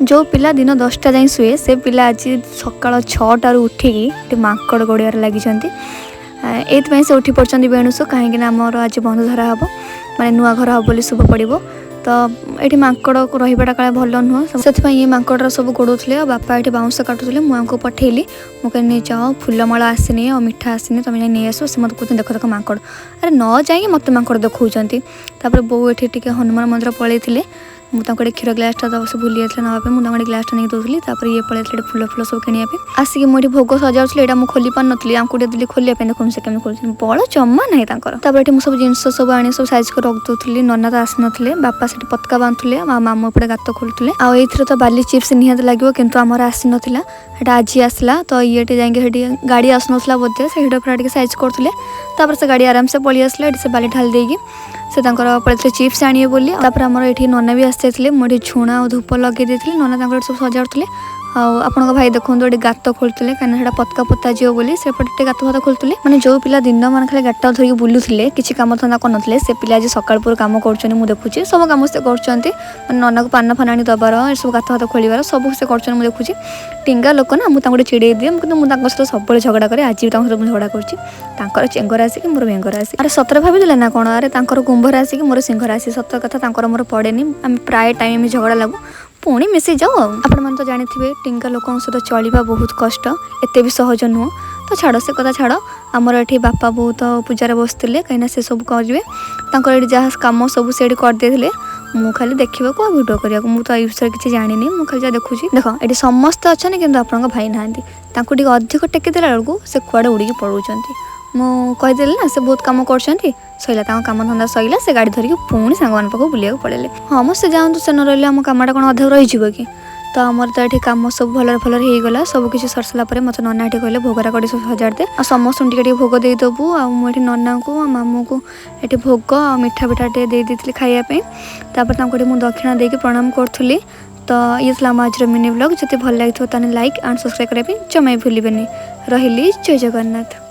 जो पिला दिन 10टा जाए शुए से पिला आज सका 6टार उठिकी माकड़ गड़ियार लगी ये से उठी पड़ते बेणुस कहीं आमर आज बंधुधारा हम माने नुआ घर हम बोली शुभ पड़ो तो ये माकड़ रहीटा काले भल नुह से ये माकड़ सब गोड़े बापा ये बाउंस काटुले मुझे पठेली मुझे नहीं जाओ फूलमाला आसनी और मिठा आसनी तुम नहीं आस से मत कहते देख देख माकड़ अरे न जाइए मत माकड़ देखा बो ये हनुमान मंदिर पलैते मुझे क्षीर ग्लासटा दस भूली जाता नापी मुझे ग्लासटा नहीं दूसरी ये पलैते फुल फुल सब कि आसिक मुझे भोग सजाऊली यहाँ मुझे खोली पार नी आमको देली खोलिया देखो से कमी खोल बड़ जमा ना ये मुझे सब जिनस सब आनी सब साइज कर रख दूसरी नना तो आसन बापा से पतका बांधुले मामू पटे गात खोलुले आए तो बाली चिप्स निहत लगे कितु आमर आसी नाला आज आसला तो ये जाए गाड़ी आसना बोधे से पूरा साइज करुले से गाड़ी आराम से पलि आसला से बाली ढाल देगी से पड़े चिप्स आनिए बोली आमर ये नना भी आसते मुझे झुणा और धूप लगे देती नना सब सजाड़े आपण भाई देखो ये गात खोलुले कहीं पतका पोता जीव बोली से पटे गात फात खोलुले मैंने जो पिला दिन मान खाली गाटा धरिक बुलूले किसी कम धंदा करते से पिला आज सकाल पूर्व कम कर देखुची सब कम से कर नना को पान फान आनी दबार सब गात फात खोलिबार सब से कर देखुची टिंगा लोक ना मुझे चिड़े दिए कि मुझे सब झगड़ा करे आज भी झगड़ा कर चेंगर आसिक मोर बेंगर आसी अरे सतर भाई ना कौन अरे कुंभर आसिक मोर सिंह आसी सत कथा मोर पड़ेनि आम प्राय टाइम झगड़ा लगू पुणी मिसी जाओ आपण मैंने तो जानी टिंगा लोकों सहित चलवा बहुत कष्ट एत भी सहज नुह तो छाड़ से कथा छाड़ आमर ये बापा बहुत पूजार बसते कहीं से सब करेंगे जहाँ कम सब से करदे मु खाली देखा को भिडियो करा मुझे ये विषय किसी जानी मुझे खाली देखुची देख ये समस्त अच्छा कि आप भाई ना अधिक टेकी देला बेलू से कुआड़े उड़ी पलाउं मुझेदेली ना से बहुत कम कर सैला कम धंदा सैला से गाड़ी धरिक पुणी सांग पाक बुलिया पड़े हाँ मो से जातु से न रही आम कमटा कौन अधा रही कि तो आमर तो ये कम सब भलर भलर होगला सब किसी सर सारा मत नना ये कहले भोगरा कड़ी सब सजाड़ दे आ समस्त टे भोग देदेबू आठ नना को मामू को ये भोग आ मिठा पिठा टे देती खायापी मुझे दक्षिणा देकी प्रणाम करी तो ये आज मिनी ब्लॉग जो भल लगे लाइक एंड सब्सक्राइब करने जमा भूलें रही जय जगन्नाथ।